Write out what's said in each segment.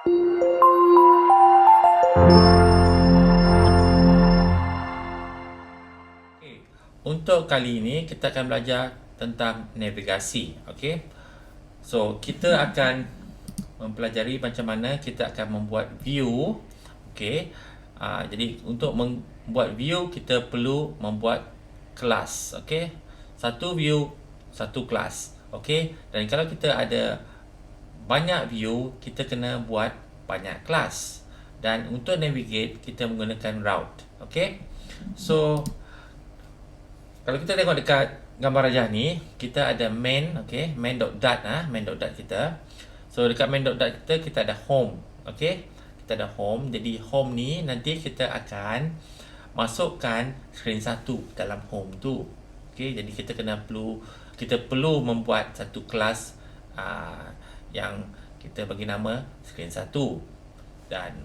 Okay. Untuk kali ini kita akan belajar tentang navigasi. Okey. So, kita akan mempelajari macam mana kita akan membuat view. Okey. Jadi untuk membuat view kita perlu membuat kelas. Okey. Satu view, satu kelas. Okey. Dan kalau kita ada banyak view, kita kena buat banyak kelas. Dan untuk navigate kita menggunakan route. Okey. So, kalau kita tengok dekat gambar rajah ni, kita ada main, okey, main.dat main.dat kita. So dekat main.dat kita ada home, okey. Kita ada home. Jadi home ni nanti kita akan masukkan screen satu dalam home tu. Okey, jadi kita perlu membuat satu kelas yang kita bagi nama screen satu. Dan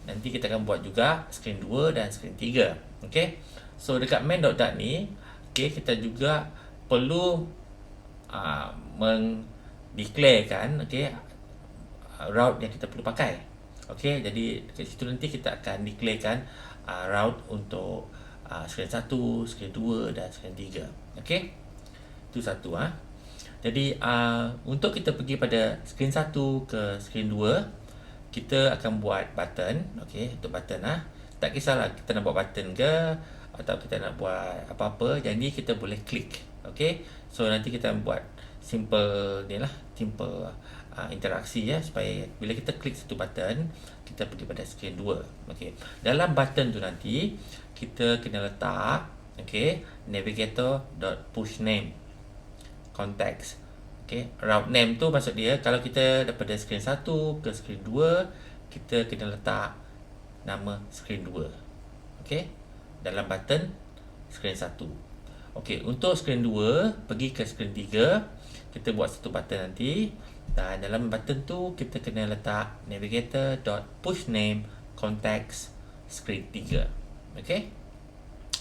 nanti kita akan buat juga screen 2 dan screen 3. Okey. So dekat main.dat ni, okey, kita juga perlu mendeclarekan, okey, route yang kita perlu pakai. Okey, jadi kat situ nanti kita akan declarekan route untuk screen 1, screen 2 dan screen 3. Okey. Itu satu Jadi untuk kita pergi pada screen 1 ke screen 2, kita akan buat button. Okey, untuk button tak kisahlah kita nak buat button ke atau kita nak buat apa-apa, jadi kita boleh klik. Okey. So nanti kita buat simple ni lah, simple interaksi supaya bila kita klik satu button, kita pergi pada screen 2. Okey. Dalam button tu nanti kita kena letak navigator.pushName context. Okey, route name tu maksud dia kalau kita daripada screen 1 ke screen 2, kita kena letak nama screen 2. Okey, dalam button screen 1. Okey, untuk screen 2 pergi ke screen 3, kita buat satu button nanti, dan dalam button tu kita kena letak navigator.pushName context screen 3. Okey.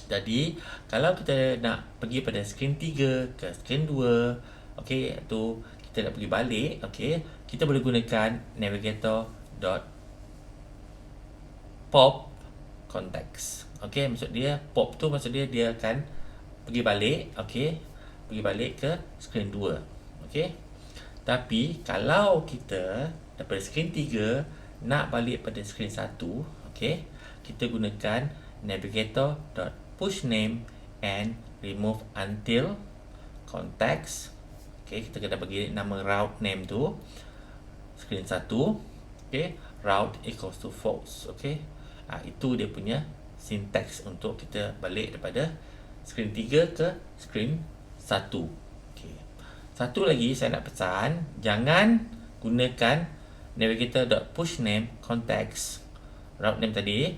Jadi kalau kita nak pergi pada screen 3 ke screen 2, okey, tu kita nak pergi balik, okey, kita boleh gunakan navigator.pop context. Okey, maksud dia pop tu maksud dia akan pergi balik, okey, pergi balik ke screen 2. Okey. Tapi kalau kita daripada screen 3 nak balik pada screen 1, okey, kita gunakan navigator.pushName and remove until context. Okey, kita kena bagi nama route name tu screen 1. Okey, route equals to false. Okey. Itu dia punya syntax untuk kita balik daripada screen 3 ke screen 1. Okey. Satu lagi saya nak pesan, jangan gunakan navigator.pushName context route name tadi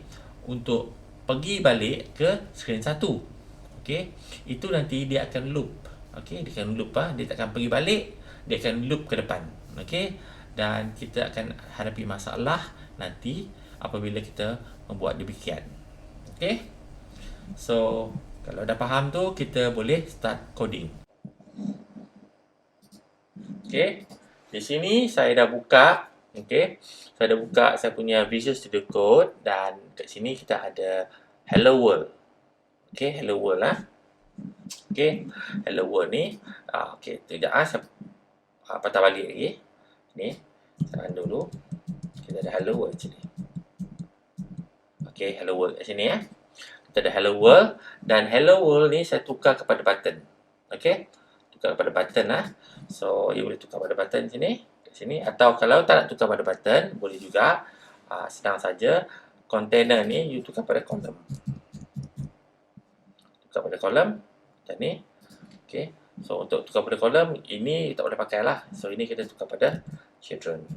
untuk pergi balik ke screen 1. Okey. Itu nanti dia akan loop. Okey, dia akan loop dia tak akan pergi balik, dia akan loop ke depan. Okey. Dan kita akan hadapi masalah nanti apabila kita membuat demikian. Okey. So, kalau dah faham tu, kita boleh start coding. Okey. Di sini saya dah buka, okey. Saya dah buka saya punya Visual Studio Code, dan kat sini kita ada Hello World. Okey, Hello World Okey, Hello World ni, okey, tidak saya patah balik lagi. Ni, saya dulu. Kita ada Hello World sini. Okey, Hello World kat sini Kita ada Hello World, dan Hello World ni saya tukar kepada button. Okey, tukar kepada button So, you boleh tukar pada button sini, kat sini, atau kalau tak nak tukar pada button, boleh juga. Senang saja. Container ni you tukar pada column. Tukar pada column macam ni. Okey. So untuk tukar pada column ini tak boleh pakai lah. So ini kita tukar pada children.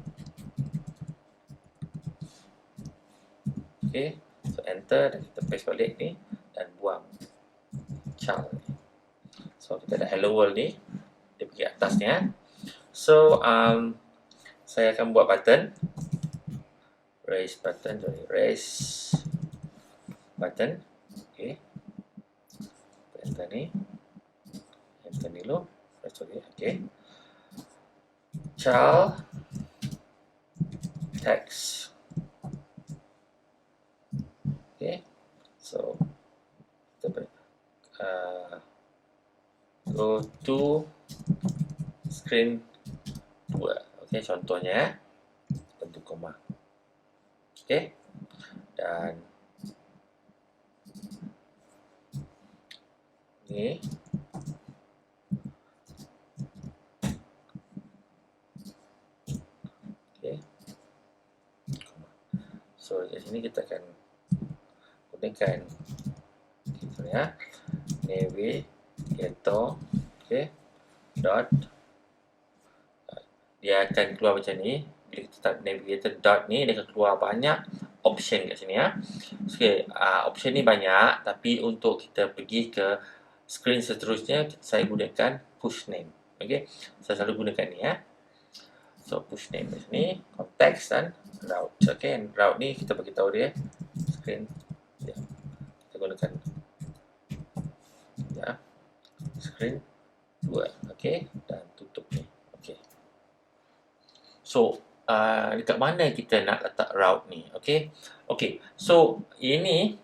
Okey. So enter, dan kita paste balik ni dan buang child ni. So kita ada hello world ni. Dia pergi atas ni So saya akan buat button. Raise button. Okey. Enter ni. Enter ni dulu. Okey. Child. text. Okay, so kita go to screen 2. Okay, contohnya tentu koma. Okay, dan ni okay. So di sini kita akan gunakan gitu ya, navigator, okay, dot, dia akan keluar macam ni. Bila kita type navigator dot ni, dia akan keluar banyak option kat sini ya. Okay, option ni banyak, tapi untuk kita pergi ke screen seterusnya, saya gunakan push name. Okay, saya selalu gunakan ni ya. So push name di sini, context dan route. Okay, and route ni kita bagi tahu dia screen. Ya, kita gunakan ya screen 2. Okay, dan tutup ni. Okay. So dekat mana kita nak letak route ni? Okay. Okay. So ini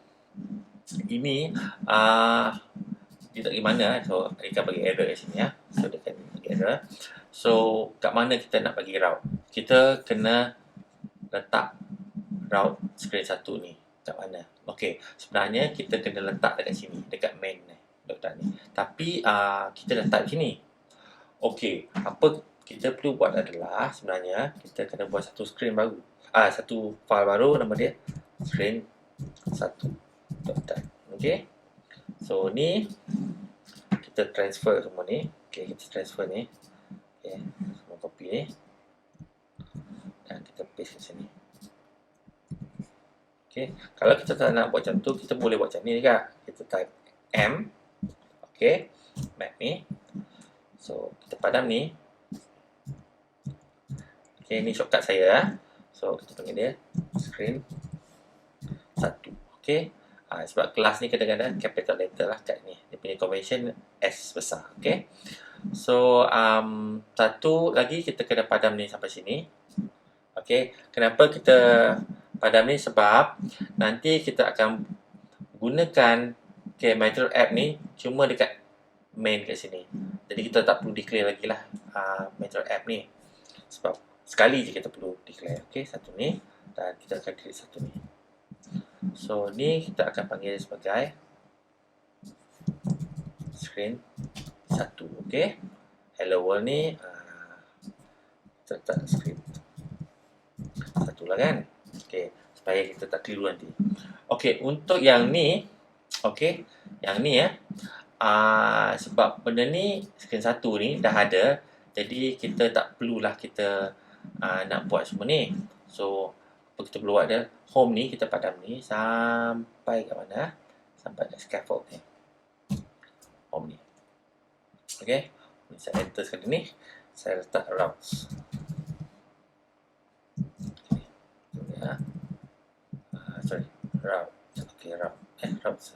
dia tak pergi mana. So dia akan bagi error kat sini ya. So dia akan bagi error. So kat mana kita nak bagi route? Kita kena letak route screen 1 ni kat mana? Okay, sebenarnya kita kena letak dekat sini, dekat main ni, letak ni. Tapi kita letak sini. Okay, apa kita perlu buat adalah sebenarnya kita kena buat satu screen baru. Satu file baru, nama dia screen 1. Okay. So ni kita transfer semua ni. Okay, kita transfer ni. Okay, semua copy ni. Dan kita paste kat sini. Okay, kalau kita tak nak buat macam tu, kita boleh buat macam ni juga. Kita type M. Okay, map ni. So kita padam ni. Okay, ni shortcut saya. So kita panggil dia screen 1. Okay, sebab kelas ni kadang-kadang capital letter lah kat ni. Dia punya convention S besar. Okay, so satu lagi kita kena padam ni sampai sini. Okay, kenapa kita padam ni? Sebab nanti kita akan gunakan material app ni cuma dekat main kat sini. Jadi kita tak perlu declare lagi lah material app ni. Sebab sekali je kita perlu declare. Okay, satu ni. Dan kita akan delete satu ni. So ni kita akan panggil sebagai screen 1. Okay, hello world ni kita letak screen 1 lah kan. Okay, supaya kita tak keliru nanti. Okay, untuk yang ni, okay, yang ni ya, sebab benda ni screen 1 ni dah ada, jadi kita tak perlulah kita nak buat semua ni. So apa kita perlu buat dia, home ni kita padam ni sampai ke mana? Sampai ke scaffold ni, home ni. Okay, saya enter sekali ni, saya letak routes. Okay. Sorry, route. Okay, route. Routes.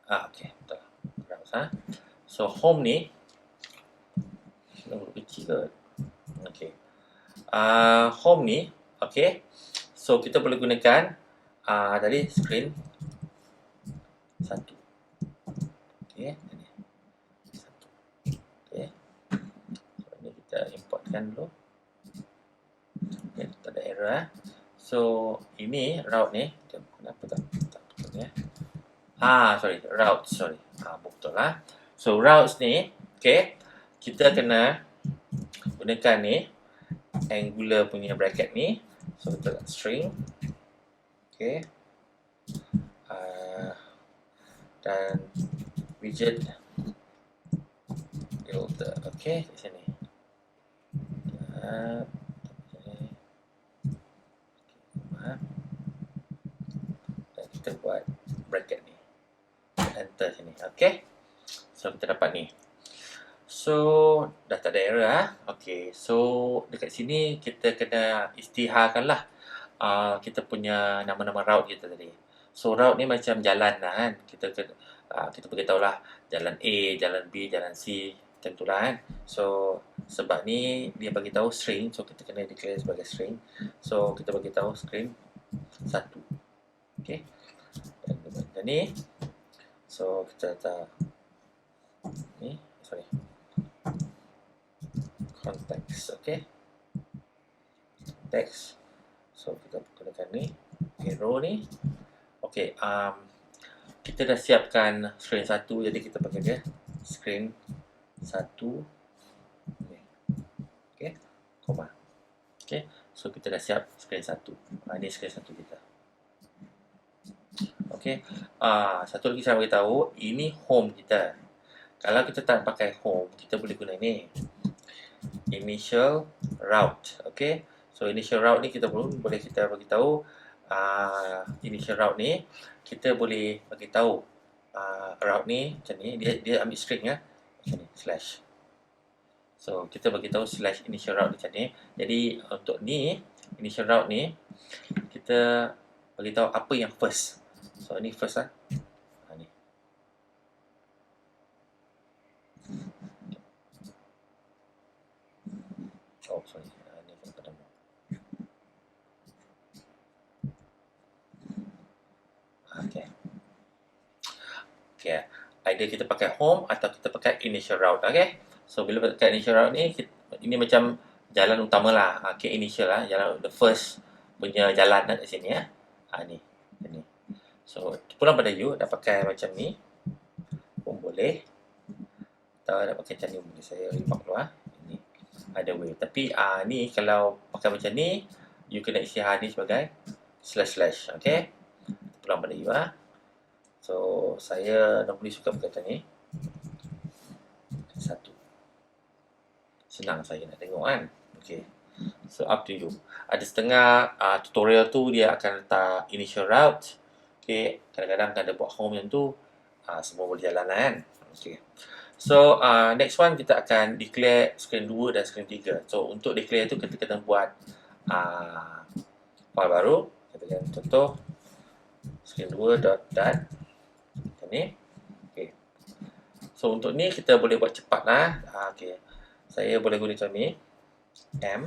Okay, betul. Routes. So home ni kecil ke? Okay. Home ni, okay. So kita boleh gunakan tadi screen 1. Okay. 1. Okay. So ini kita importkan dulu. Okay, tak ada error. So ini route ni, kenapa tak betul ya? Routes, sorry. Betul lah. So routes ni, okay, kita kena gunakan ni angular punya bracket ni. So kita letak string, okay, dan widget filter, okay, di sini. Dan kita buat bracket ni, enter sini, okay. So kita dapat ni. So dah tak ada error Okay, so dekat sini kita kena isytiharkan lah kita punya nama-nama route kita tadi. So route ni macam jalan lah kan. Kita Kita beritahu lah jalan A, jalan B, jalan C, macam tu lah kan. So sebab ni dia bagi tahu string, so kita kena declare sebagai string. So kita bagi tahu string 1. Okey. Dan ni, so kita letak ni, sorry, context. Okey, text. So kita gunakan ni arrow ni. Okey, kita dah siapkan string 1, jadi kita pakai dia string 1 ni. Okey, koma. Okey, so kita dah siap string 1. Ini string 1 kita. Okey, satu lagi saya beritahu, ini home kita. Kalau kita tak pakai home, kita boleh guna ni, initial route. Okey, so initial route ni kita boleh kita bagi tahu initial route ni kita boleh bagi tahu route ni macam ni, dia ambil string ya, macam ni slash. So kita bagi tahu slash initial route macam ni. Jadi untuk ni initial route ni kita bagi tahu apa yang first. So ni first lah. Ni. Oh sorry, ni kan pertama. Okay. Okay. Either kita pakai home atau kita pakai initial route. Okay. So bila pakai initial route ni, ini macam jalan utama lah. Okay, initial lah, jalan the first punya jalan kat sini ya. Ni. Ni. So pulang pada you, dah pakai macam ni pun boleh. Atau nak pakai macam ni boleh. Saya remark dulu lah. Ini ada way. Tapi ni kalau pakai macam ni, you kena isytihar ni sebagai slash. Okay. Pulang pada you lah. So saya normally suka pakai macam ni. 1. Senang saya nak tengok kan. Okay. So up to you. Ada setengah tutorial tu dia akan letak initial route. Okay. Kadang-kadang ada buat home yang tu. Semua boleh jalan kan. Okay. So next one kita akan declare screen 2 dan screen 3. So untuk declare tu kita kena buat file baru. Kita kena contoh screen 2 dot dot macam ni. Okay. So untuk ni kita boleh buat cepat lah. Okay. Saya boleh guna macam ni. M.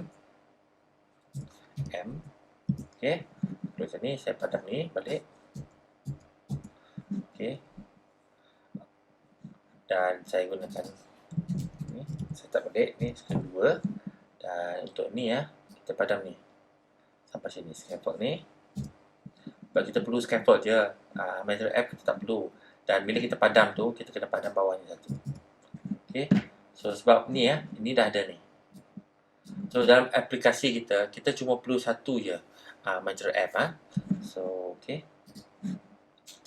Okay. Macam ni saya padam ni balik. Okay. Dan saya gunakan ni, saya tak balik ni screen 2. Dan untuk ni kita padam ni sampai sini scaffold ni. Sebab kita perlu scaffold je, method app kita tak perlu. Dan bila kita padam tu, kita kena padam bawah ni satu. Okay. So sebab ni ini dah ada ni. So dalam aplikasi kita cuma perlu satu je method app. So okay.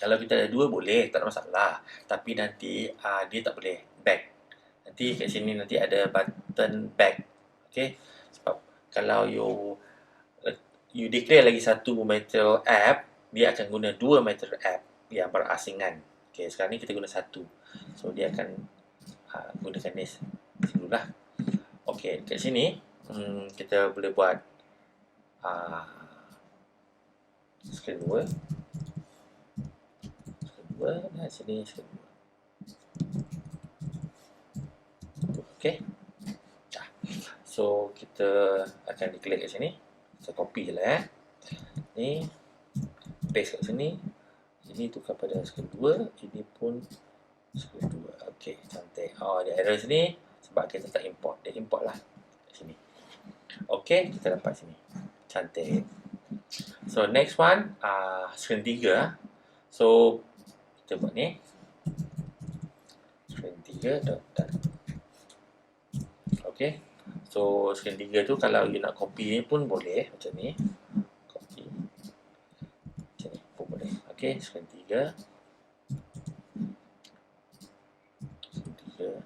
Kalau kita ada 2 boleh, tak ada masalah. Tapi nanti dia tak boleh back. Nanti kat sini nanti ada button back. Okay. Sebab kalau you declare lagi satu method app, dia akan guna 2 method app yang berasingan. Okay, sekarang ni kita guna 1. So dia akan gunakan ni dululah. Okay, kat sini kita boleh buat screen 2. Dan sini screen 2. Okay. So kita akan declare kat sini. Saya copy je lah ni, paste kat sini. Ini tukar pada screen 2. Ini pun screen 2. Okay, cantik. Dia error sini sebab kita tak import. Dia import lah kat sini. Okay, kita dapat sini. Cantik. So next one, screen 3. So kita buat ni screen 3 dot. Okay. So screen 3 tu kalau you nak copy ni pun boleh macam ni. Copy. Macam ni pun boleh. Okay, screen 3. Screen 3.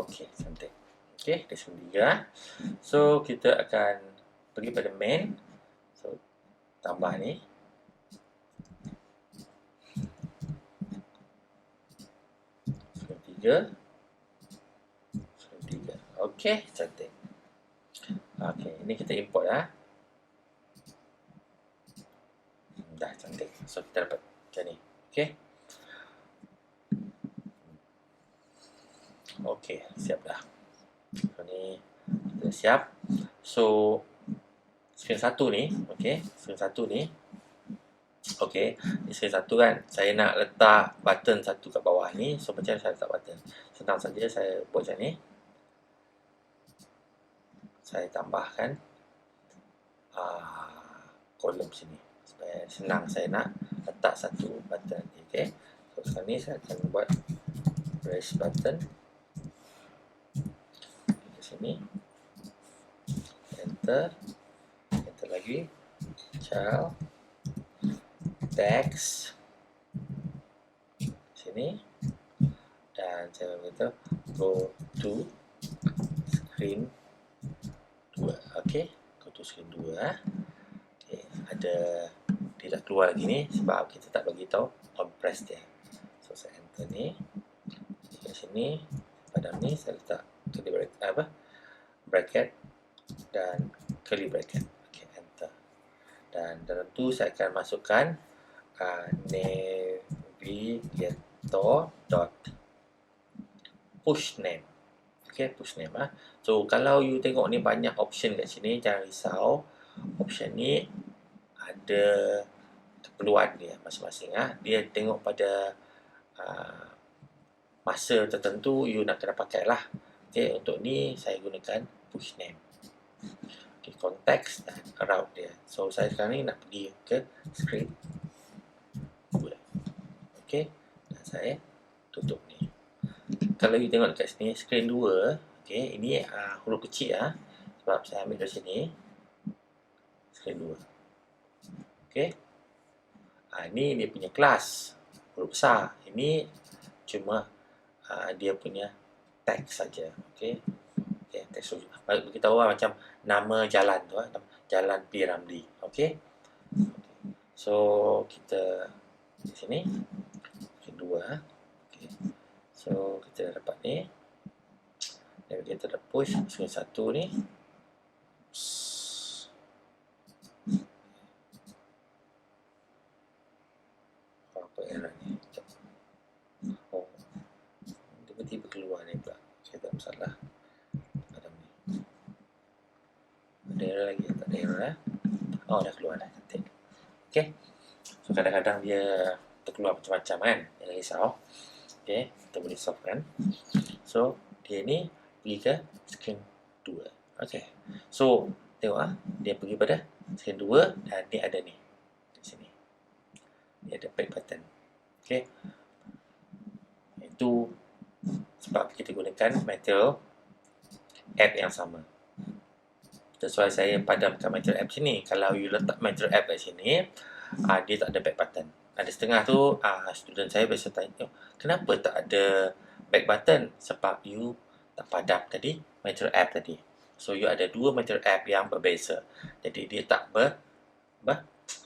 Okay, cantik. Okay, dia screen 3. So kita akan pergi pada main. So tambah ni. Screen 3. Okay, cantik. Okay, ini kita import lah. Dah cantik. So kita dapat macam ni. Okey. Okey, siap dah. So ni kita siap. So skrin satu ni, okey, skrin satu ni. Okey, ni skrin satu kan. Saya nak letak button satu kat bawah ni. So macam mana saya letak button? Senang saja saya buat macam ni. Saya tambahkan kolom sini supaya senang saya nak letak satu button ni. Okey. So sekarang ni saya akan buat raise button di sini. Enter. Enter lagi. Child. Text. Sini. Dan saya beritahu go to screen 2. Okey. Go to screen 2. Okay. Ada dia tak keluar lagi ni sebab kita tak bagi tahu on press dia. So saya enter ni. Di sini pada ni saya letak curly bracket dan curly bracket. Okey, enter. Dan dalam tu saya akan masukkan navigator dot push name. Okey, push name So kalau you tengok ni banyak option kat sini, jangan risau. Option ni ada keperluan dia masing-masing. Dia tengok pada masa tertentu you nak kena pakai lah. Okey, untuk ni saya gunakan push name. Okey, konteks dan route dia. So saya sekarang ni nak pergi ke screen 2. Okey, dan saya tutup ni. Kalau you tengok dekat sini screen 2, okey, ini huruf kecil sebab saya ambil dari sini. Screen 2. Okey. Ini dia punya kelas huruf besar. Ini cuma dia punya teks saja. Okey. Okey, teks saja. Bagi tahu macam nama jalan tu Jalan P. Ramlee. Okey. So kita di sini screen 2. Okey. So kita dapat ni. Dan kita dah push screen 1 ni. Error ni. Oh, tiba-tiba keluar ni pula. Saya tak masalah. Ada ni. Ada error lagi? Tak ada error Oh, dah keluar dah. Cantik. Okey. So kadang-kadang dia terkeluar macam-macam kan. Jangan risau. Okey, kita boleh solve kan. So dia ni pergi ke screen 2. Okey. So tengok dia pergi pada screen 2 dan dia ada ni. Di sini. Dia ada back button. Okey. Itu sebab kita gunakan material app yang sama. That's why saya padamkan material app sini. Kalau you letak material app kat sini, dia tak ada back button. Ada setengah tu, student saya biasa tanya, kenapa tak ada back button? Sebab you tak padam tadi material app tadi. So you ada dua material app yang berbeza. Jadi dia tak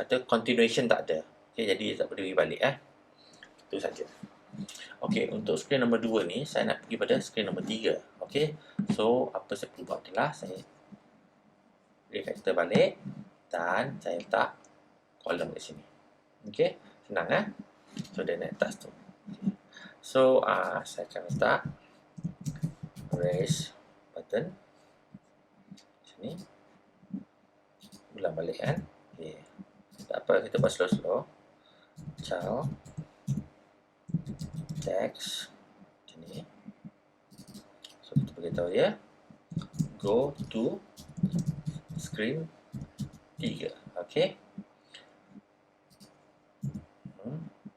atau continuation tak ada. Okay, jadi dia tak boleh balik Itu saja. Okey, untuk screen nombor 2 ni saya nak pergi pada screen nombor 3. Okey. So apa saya perlu buat adalah saya refactor balik dan saya letak kolom di sini. Okey, senang So dia naik atas tu. Okay. So saya akan letak raise button sini. Ulang balik Okey. Tak apa, kita buat slow-slow. Child text sini. So kita beritahu dia go to screen 3. Okey.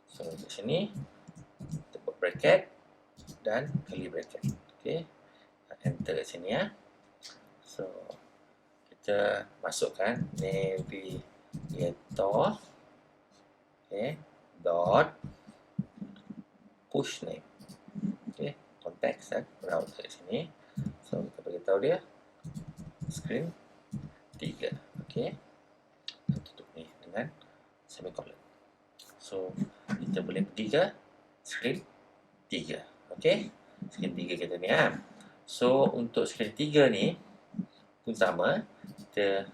So di sini kita buat bracket dan curly bracket. Okey. Enter kat sini So kita masukkan navigator dot push name. Okey, konteks route kat sini. So kita beritahu dia screen 3. Okey. Tutup ni dengan semicolon. So kita boleh pergi ke screen 3. Okey. Screen 3 kita ni So untuk screen 3 ni pun sama, kita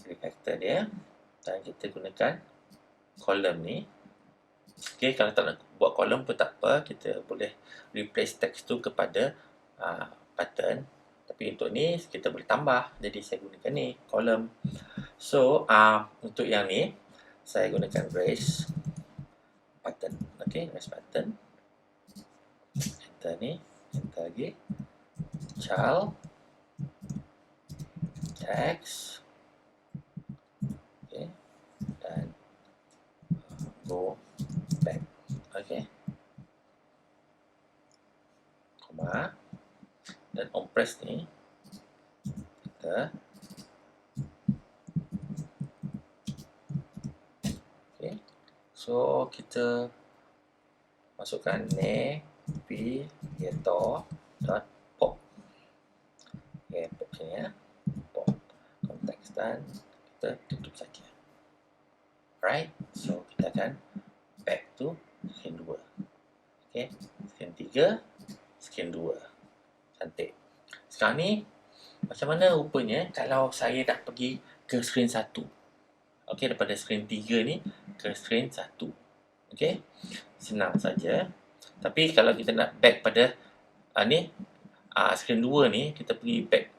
refactor dia dan kita gunakan kolom ni. Okay, kalau tak nak buat kolom pun tak apa, kita boleh replace text tu kepada button. Tapi untuk ni kita boleh tambah, jadi saya gunakan ni kolom. So untuk yang ni saya gunakan raise button. Okay, raise button, enter ni, enter lagi, child text, okay, dan go back. Okay, koma, dan on press ni kita okay. So kita masukkan navigator.pop. Okay, pop sini ya, pop konteks, dan kita tutup saja. Right, so kita akan back to screen 2. Okay, screen 3, screen 2. Cantik. Sekarang ni macam mana rupanya kalau saya nak pergi ke screen 1. Okay, daripada screen 3 ni ke screen 1. Okay, senang saja. Tapi kalau kita nak back pada screen 2 ni, kita pergi back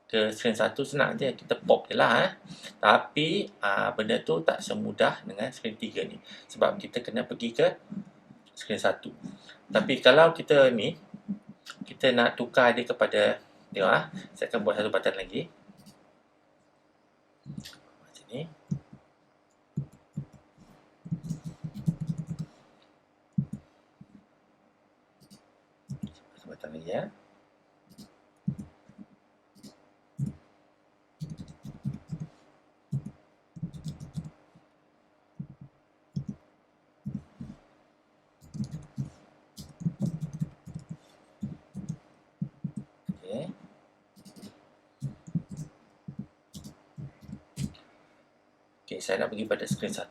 ke screen 1 senang je, kita pop je lah. Tapi benda tu tak semudah dengan screen 3 ni, sebab kita kena pergi ke screen 1. Tapi kalau kita ni, kita nak tukar dia kepada, tengok saya akan buat satu button lagi macam ni. Satu button lagi ya. Okay, saya nak pergi pada screen 1.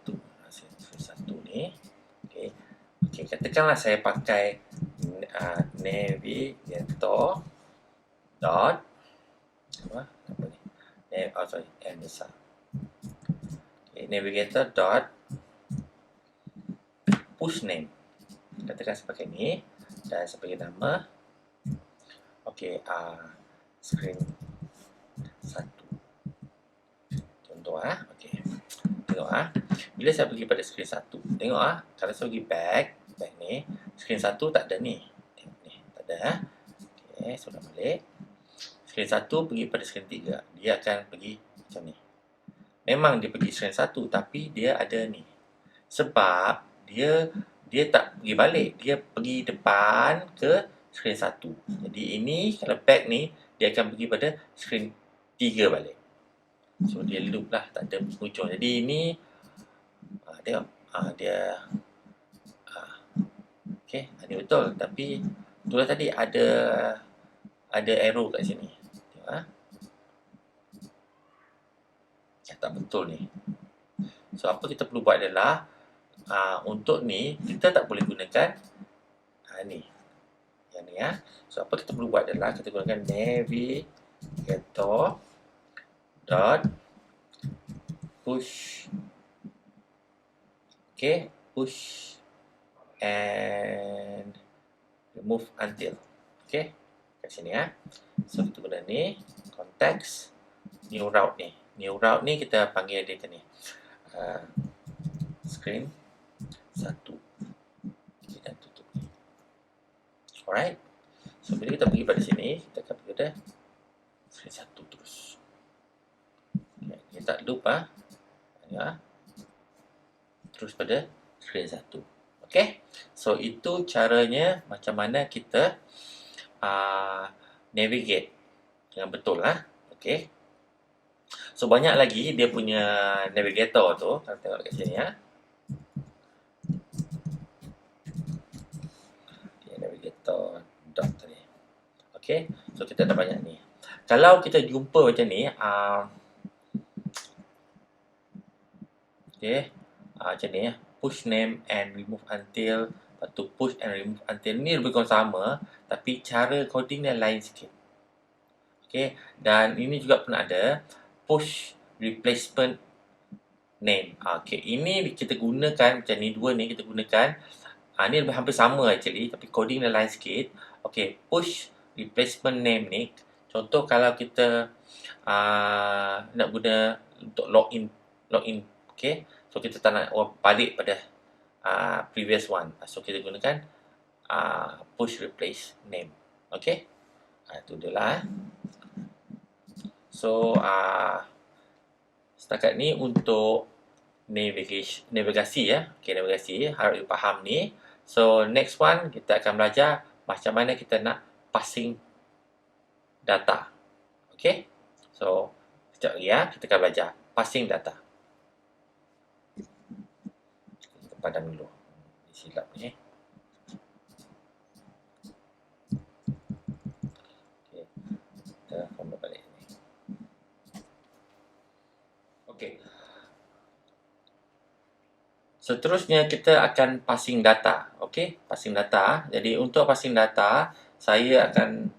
Screen 1 ni. Okay, katakanlah saya pakai navigator dot apa ni? N besar. Okay, navigator dot push name. Katakan saya pakai ni dan saya bagi nama. Okay, screen 1. Contoh okay. Tengok bila saya pergi pada screen 1, tengok kalau saya pergi back ni, screen 1 tak ada ni. Tengok ni, tak ada Okey, sudah balik. Screen 1 pergi pada screen 3, dia akan pergi macam ni. Memang dia pergi screen 1 tapi dia ada ni. Sebab dia tak pergi balik, dia pergi depan ke screen 1. Jadi ini kalau back ni, dia akan pergi pada screen 3 balik. So dia loop lah, tak ada hujung. Jadi ini tengok dia okey, ini betul, tapi itulah tadi ada arrow kat sini. Tengok tak betul ni. So apa kita perlu buat adalah untuk ni kita tak boleh gunakan ni. Yang ni So apa kita perlu buat adalah kita gunakan navigator dot push. Okay, push and remove until. Okay, kat sini So kita guna ni konteks new route ni. New route ni kita panggil dia ni screen 1. Kita tutup ni. Alright. So bila kita pergi pada sini, kita akan pergi pada screen 1 terus. Kita tak loop terus pada screen 1. Okay, so itu caranya macam mana kita navigate dengan betul Okay, so banyak lagi dia punya navigator tu. Kalau tengok kat sini navigator dot tadi. Okay, so kita ada banyak ni. Kalau kita jumpa macam ni okay, macam ni push name and remove until, lepas tu push and remove until. Ni lebih kurang sama, tapi cara coding dia lain sikit. Okay, dan ini juga pernah ada push replacement name. Okay, ini kita gunakan macam ni, dua ni kita gunakan. Ni lebih hampir sama actually, tapi coding dia lain sikit. Okay, push replacement name ni, contoh kalau kita nak guna untuk login, okay. So kita tak nak balik pada previous one. So kita gunakan push replace name. Okay, itu dia lah. So setakat ni untuk navigasi ya. Okay, navigasi harap you faham ni. So next one kita akan belajar macam mana kita nak passing data. Okay, so sekejap lagi ya, kita akan belajar passing data. Kita padam dulu, silap ni. Okay, kita format balik ni. Okay, seterusnya kita akan passing data. Okay, passing data. Jadi untuk passing data, saya akan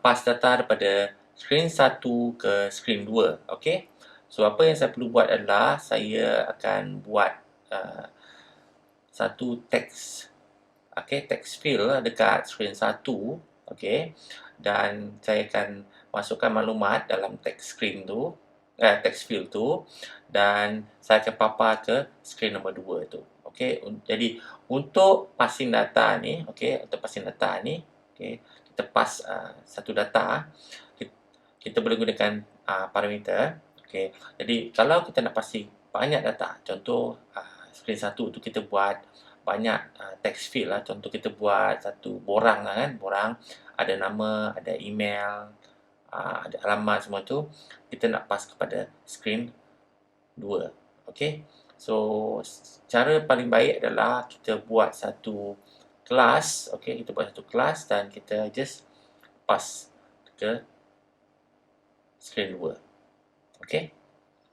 pass data daripada screen 1 ke screen 2. Okay, so apa yang saya perlu buat adalah saya akan buat satu teks, okay, text field dekat screen 1. Okay, dan saya akan masukkan maklumat dalam text screen tu, text field tu, dan saya akan papar ke screen nombor 2 tu. Okay, jadi untuk passing data ni, okay, untuk passing data ni, okay, kita pass satu data, kita boleh gunakan parameter. Okay, jadi kalau kita nak passing banyak data, contoh screen 1 tu kita buat banyak text field lah. Contoh kita buat satu borang lah kan, borang ada nama, ada email, ada alamat, semua tu kita nak pass kepada screen 2. Okay, so cara paling baik adalah kita buat satu kelas. Okay, kita buat satu kelas dan kita just pass ke screen 2. Okay,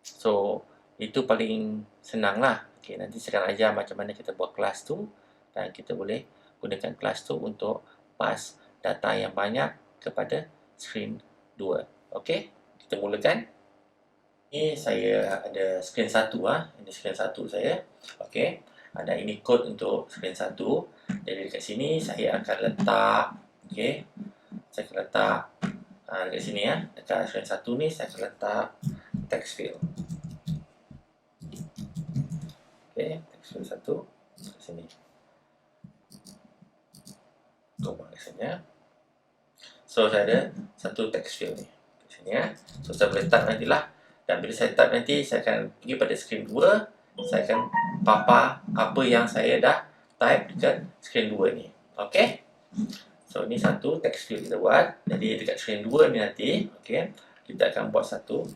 so itu paling senang lah. Okay, nanti saya akan ajar macam mana kita buat kelas tu dan kita boleh gunakan kelas tu untuk pass data yang banyak kepada screen 2. Okay, kita mulakan. Ini saya ada screen 1 ini screen 1 saya. Okay, ada ini code untuk screen 1. Jadi dekat sini saya akan letak, okay, saya akan letak dekat sini ya, dekat screen 1 ni saya akan letak text field. Okay, text field 1 kat sini. Tombol biasanya. So saya ada satu text field ni kat sini ya. So saya boleh type nantilah. Dan bila saya type nanti, saya akan pergi pada screen 2. Saya akan papar apa yang saya dah type dekat screen 2 ni. Okay, so ni satu text field kita buat. Jadi dekat screen 2 ni nanti, okay, kita akan buat satu,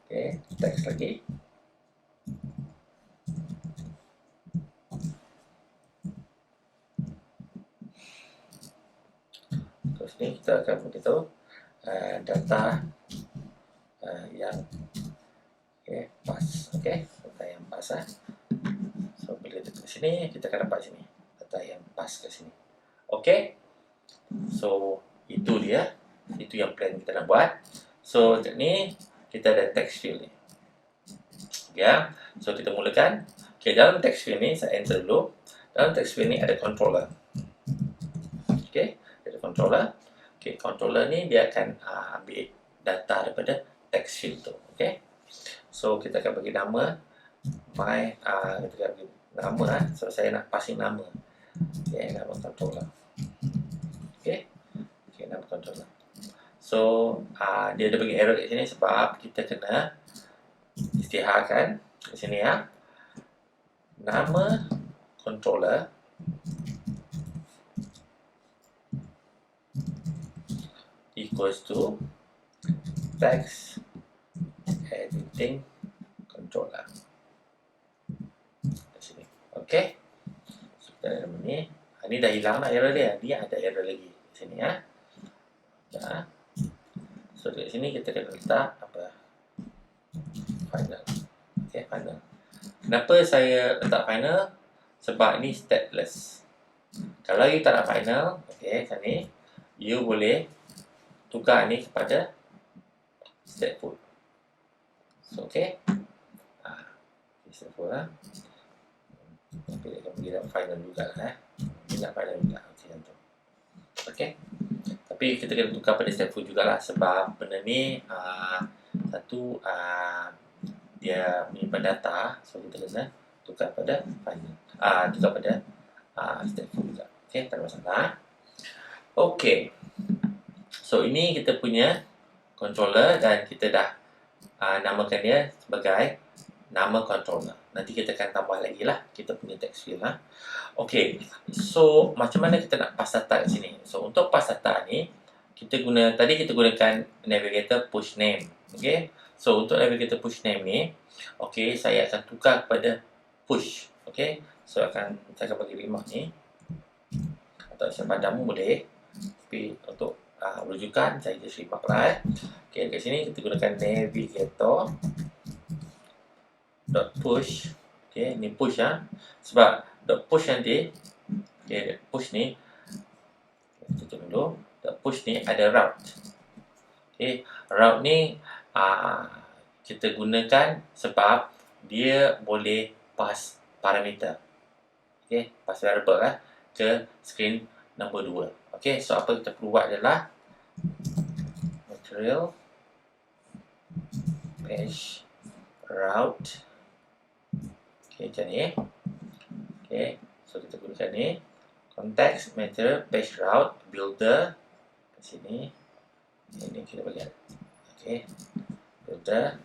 okay, teks lagi. Terus ni kita akan beritahu data yang pas, data yang pas. So bila dekat sini kita akan dapat sini data yang pas kat sini. Okay, so itu dia, itu yang plan kita nak buat. So kat ni kita ada text field ni. Ya, so kita mulakan. Okay, dalam text field ni saya enter dulu. Dalam text field ni ada controller. Okay, ada controller. Okay, controller ni dia akan ambil data daripada text field tu. Okay, so kita akan bagi nama kita akan bagi nama so saya nak passing nama. Okay, nama controller. Okay, nama controller. So dia ada bagi error kat sini sebab kita kena isytiharkan kat sini ya. Nama controller equals to text editing controller. Kat sini. Okay, so kita ada nama ni. Ni dah hilang lah error dia. Dia ada error lagi di sini ya. Ya. So di sini kita akan letak apa? Final. Okay, final. Kenapa saya letak final? Sebab ni stateless. Kalau you tak nak final, okay, kat ni you boleh tukar ni kepada stateful. So okay. Step 4 lah. Tapi dia akan bagi nak final juga lah. Dia nak final juga. Okey, macam tu. Okey. Tapi kita kena tukar pada step 4 jugalah sebab benda ni satu dia menyimpan data, so kita kena tukar pada final. Tukar pada step 4 juga. Okey, tak ada masalah. Okey. So ini kita punya controller dan kita dah namakan dia sebagai nama controller. Nanti kita akan tambah lagi lah kita punya text field lah. Okey. So macam mana kita nak pass data kat sini? So untuk pass data ni kita gunakan navigator push name. Okey. So untuk navigator push name ni, okey, saya akan tukar kepada push. Okey. So saya akan bagi remark ni. Atau saya padam boleh. Tapi untuk rujukan saya just remark lah. Okey, kat sini kita gunakan navigator dot push. Okey, ni push sebab dot push nanti, okey, push ni tutup dulu. Dot push ni ada route. Okey, route ni kita gunakan sebab dia boleh pass parameter. Okey, pass variable ke screen nombor 2. Okey, so apa kita perlu buat adalah material page route. Okey, macam ni. Okey, so kita gunakan ni context material page route builder kat sini. Ini kita bagi. Okey, builder.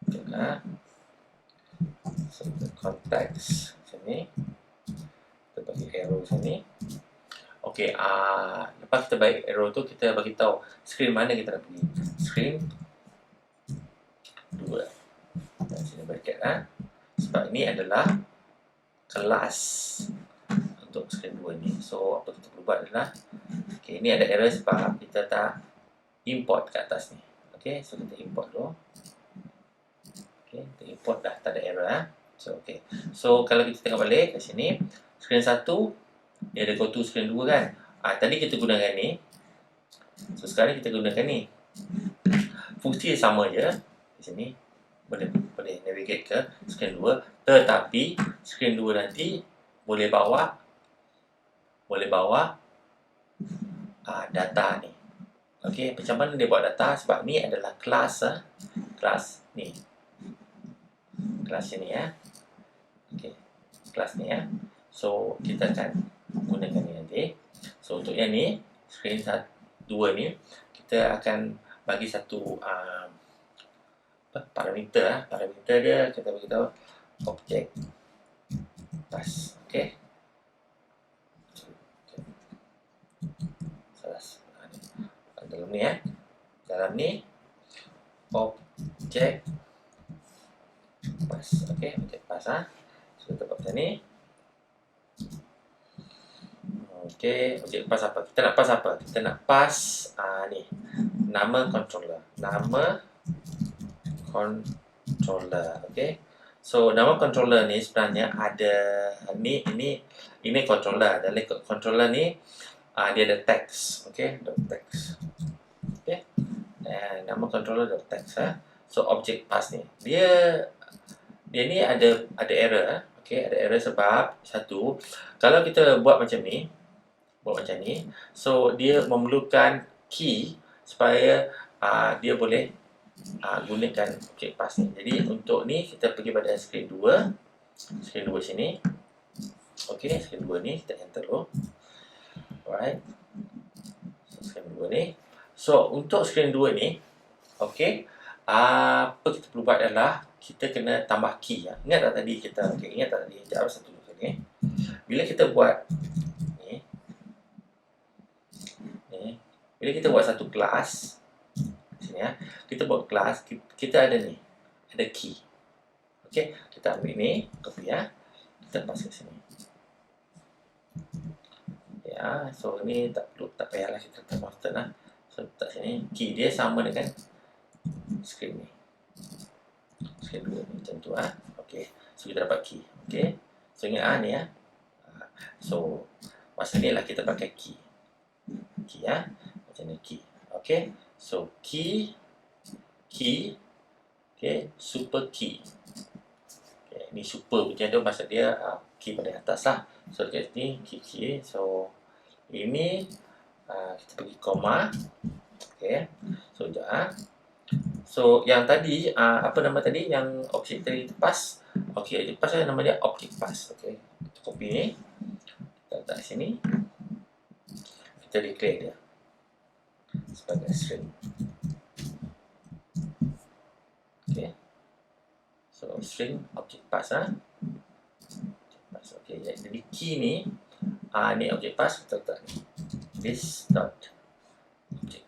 Tengah. So context sini. Kita bagi arrow sini. Okey, lepas kita bagi arrow tu kita bagi tahu screen mana kita nak pergi. Screen 2. Dan sini bracket sebab ini adalah kelas untuk screen 2 ni. So apa kita perlu buat adalah, okey, ini ada error sebab kita tak import kat atas ni. Okey, so kita import dulu. Okey, kita import dah tak ada error So okey. So kalau kita tengok balik kat sini, screen 1 dia ada go to screen 2 kan. Tadi kita gunakan ni. So sekarang kita gunakan ni. Fungsi sama je. Di sini boleh navigate ke screen 2, tetapi screen 2 nanti boleh bawa data ni. Okey, macam mana dia bawa data? Sebab ni adalah kelas ni. Kelas ni Okey, kelas ni So kita akan gunakan ni nanti. So untuk yang ni screen 2 ni kita akan bagi satu parameter dia kita bagi tahu object pass. Okey, salah dalam ni dalam ni object pass. Okey, object pass so kita buat macam ni. Okey, object pass apa? Kita nak pass apa? Kita nak pass ni nama controller. Nama controller. Okey. So nama controller ni sebenarnya ada ini controller. Dalam controller ni dia ada text. Okey, dot text. Okey. Dan nama controller dot text So object pass ni dia ni ada error. Okey, ada error sebab satu, kalau kita buat macam ni, so dia memerlukan key supaya dia boleh gunakan object pass ni. Jadi untuk ni kita pergi pada screen 2 sini. Okey, screen 2 ni kita enter dulu. Alright. So, screen 2 ni. So untuk screen 2 ni, okey, apa kita perlu buat adalah kita kena tambah key. Ingat tak tadi kita Sekejap satu ni. Bila kita buat ni, bila kita buat satu kelas sini kita buat kelas, kita ada ni, ada key. Okey, kita ambil ni, copy kita pass ke sini. So ni tak payahlah kita letak master So letak sini, key dia sama dengan screen ni. Screen 2 ni macam tu Okey, so kita dapat key. Okey, so ingat ni so masa ni lah kita pakai key. Macam ni key. Okey, so key, okey, super key. ini super punya tu maksud dia key pada atas lah. So dekat sini key. So ini kita pergi koma. Okay. So sekejap So yang tadi apa nama tadi yang objek tadi lepas. Okay, lepas nama dia objek pass. Okay, kita copy ni, kita letak sini, kita declare dia sebagai string. Okay, so string objek pass Okay, jadi key ni ni objek pass, kita letak ni this dot object.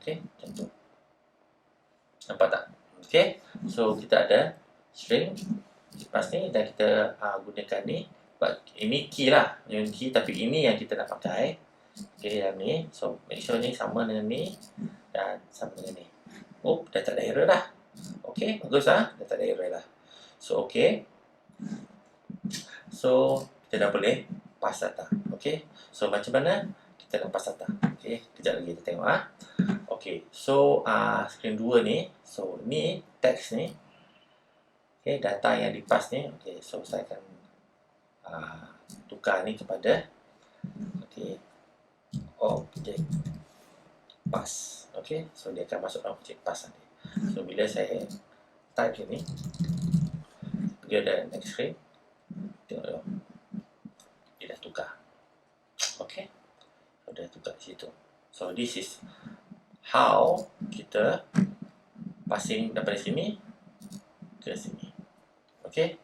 Okay, macam tu. Nampak tak? Okay, so kita ada string lepas ni dan kita gunakan ni. Ini key lah, yang key, tapi ini yang kita nak pakai. Okay, yang ni. So make sure ni sama dengan ni dan sama dengan ni. Oh, dah tak ada error dah. Okay, bagus lah, dah tak ada error dah. So okay, so kita dah boleh pass data. Okay, so macam mana kita nak pass data? Okay, kejap lagi kita tengok Okay, so screen 2 ni, so ni teks ni. Okay, data yang dipass ni. Okay, so saya akan tukar ni kepada objek pass. Okay, so dia akan masuk dalam objek pass nanti. So bila saya type sini, dia ada next screen. Tengok dia dah tukar. Okay, so dia tukar di situ. So this is how kita passing daripada sini ke sini. Okay,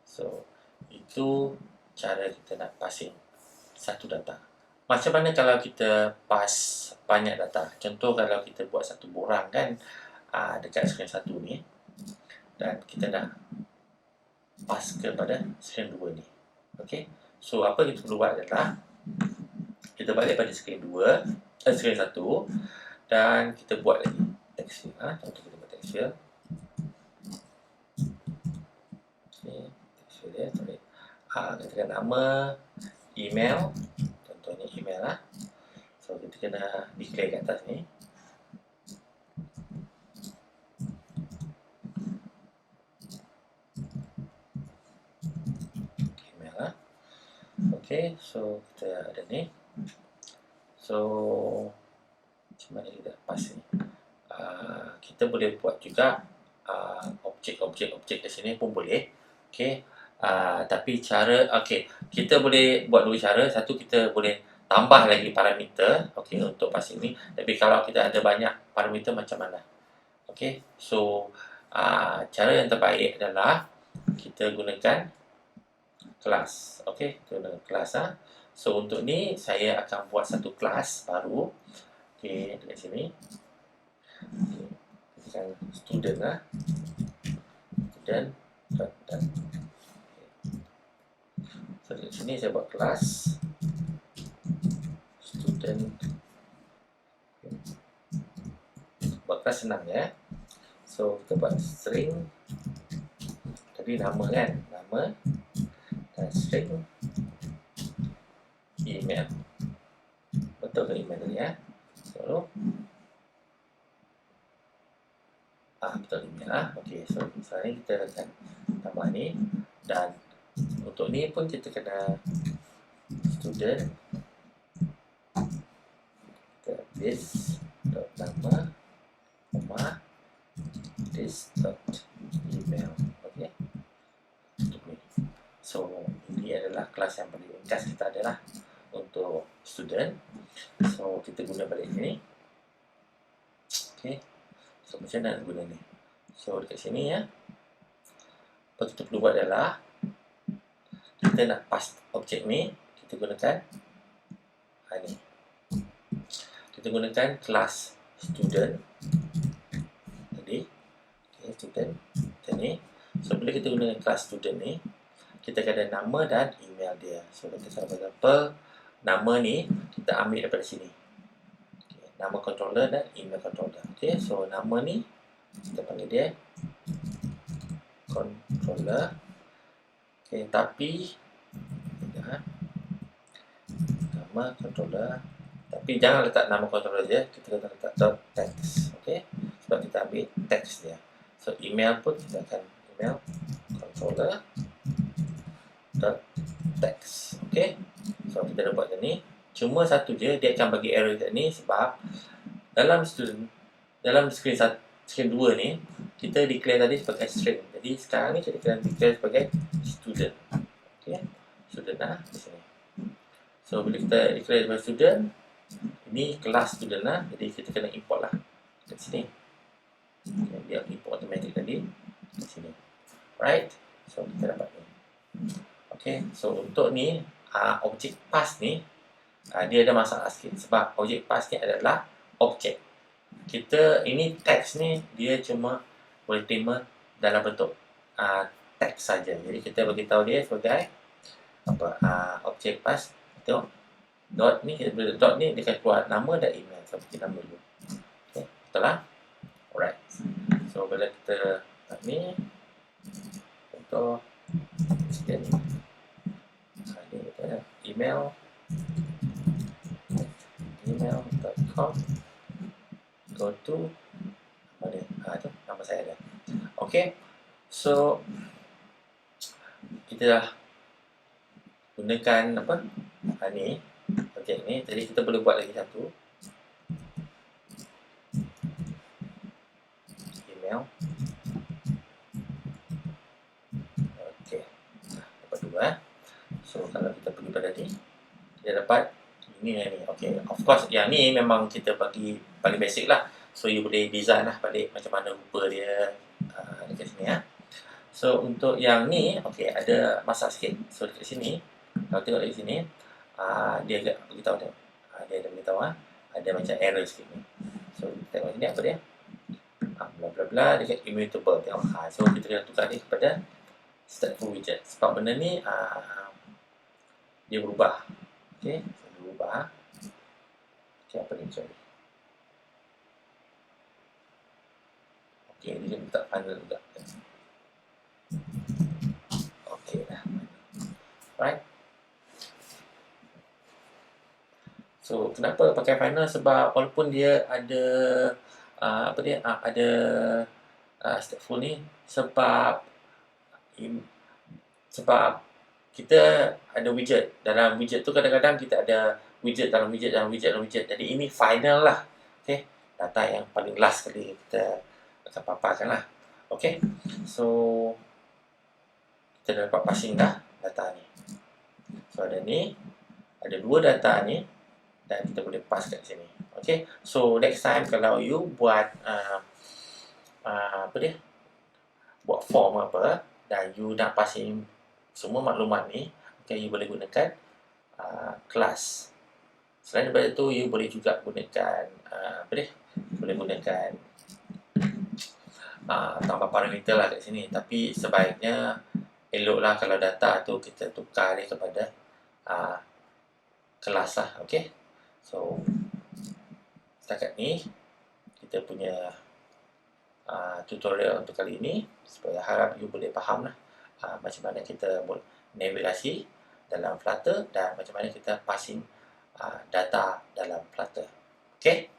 so itu cara kita nak passing satu data. Macam mana kalau kita pass banyak data? Contoh kalau kita buat satu borang kan dekat screen 1 ni, dan kita nak pass kepada screen 2 ni. Okay, so apa kita perlu buat adalah kita balik pada screen 2, screen 1, dan kita buat lagi text field. Contoh kita buat text field. Okay, text field dia tulis katakan nama, email, contohnya email So kita kena declare kat atas ni. Email Okay, so kita ada ni. So macam mana kita pass ni? Kita boleh buat juga objek di sini pun boleh. Okay. Tapi cara, kita boleh buat dua cara. Satu, kita boleh tambah lagi parameter untuk passing ni. Tapi kalau kita ada banyak parameter, macam mana? So cara yang terbaik adalah kita gunakan kelas. Gunakan kelas. So untuk ni saya akan buat satu kelas baru. Dekat sini kita student student. So di sini saya buat kelas student. Buat kelas senang ya. So kita buat string. Tadi nama kan, nama, dan string email. Betul ke email tadi ya? So betul email Okay, so sekarang kita akan tambah ni, dan untuk ni pun kita kena student this dot nama, this dot email. Okay, so ini adalah kelas yang paling ringkas kita adalah untuk student. So kita guna balik ni. Okay, so macam mana nak guna ni? So dekat sini ya, apa kita perlu buat adalah kita nak pass objek ni, kita gunakan ni. Kita gunakan kelas student tadi. Student macam ni. So bila kita gunakan kelas student ni, kita akan ada nama dan email dia. So kita for example, nama ni kita ambil daripada sini. Nama controller dan email controller. So nama ni kita panggil dia controller. Tapi nama controller, tapi jangan letak nama controller je, kita kena letak dot text. Sebab kita ambil text dia. So email pun kita akan email controller. controller dot text. Okay, so kita dah buat macam ni. Cuma satu je, dia akan bagi error kat ni sebab dalam screen 2 ni kita declare tadi sebagai string. Jadi sekarang ni kita declare sebagai student. Okay, student lah di sini. So bila kita declare sebagai student, ini kelas student lah, jadi kita kena import lah kat sini. Okay, dia import automatic tadi di sini. Right, so kita dapat ni. Okay, so untuk ni objek pass ni dia ada masalah sikit sebab objek pass ni adalah objek. Kita ini teks ni dia cuma boleh terima dalam bentuk teks saja. Jadi kita bagi tahu dia sebagai apa, objek pass. Tengok dot ni, kita boleh dot ni dia akan keluar nama dan email. So kita nama dulu. Okay, betul lah. Alright. So bila kita ni contoh ni kita email.com go to mana tu nama saya ada. Okay, so kita dah gunakan apa ni objek ni. Tadi kita boleh buat lagi satu email. Okay, dapat dua. So kalau kita pergi pada ni, kita dapat ini yang ni. Okay, of course yang ni memang kita bagi paling basic lah. So you boleh design lah balik macam mana rupa dia dekat sini ya. So untuk yang ni, okay, ada masalah sikit. So dekat sini, kalau tengok dari sini, dia agak beritahu dia. Dia ada beritahu ada macam error sikit ni. So kita tengok sini apa dia? Bla bla bla dekat immutable. Tengok. So kita kena tukar dia kepada stateful widget. Sebab benda ni dia berubah. Okay, so berubah. Okay, apa ni? Sorry. Okay, dia minta final juga. Okay dah. Right. So kenapa pakai final? Sebab walaupun dia ada apa dia ada stateful ni, sebab kita ada widget. Dalam widget tu kadang-kadang kita ada widget dalam widget dalam widget dalam widget. Jadi ini final lah. Okay, data yang paling last kali kita akan paparkan lah. Okay, so kita dah dapat passing dah data ni. So ada ni, ada dua data ni dan kita boleh pass kat sini. Okay, so next time kalau you buat apa dia, buat form apa dan you nak passing semua maklumat ni, okay, you boleh gunakan kelas. Selain daripada tu, you boleh juga gunakan apa dia, boleh gunakan tambah parameter lah kat sini. Tapi sebaiknya eloklah kalau data tu kita tukar dia kepada kelas lah. Okay, so setakat ni kita punya tutorial untuk kali ini. Supaya harap you boleh faham lah macam mana kita buat navigasi dalam Flutter dan macam mana kita passing data dalam Flutter. Okay.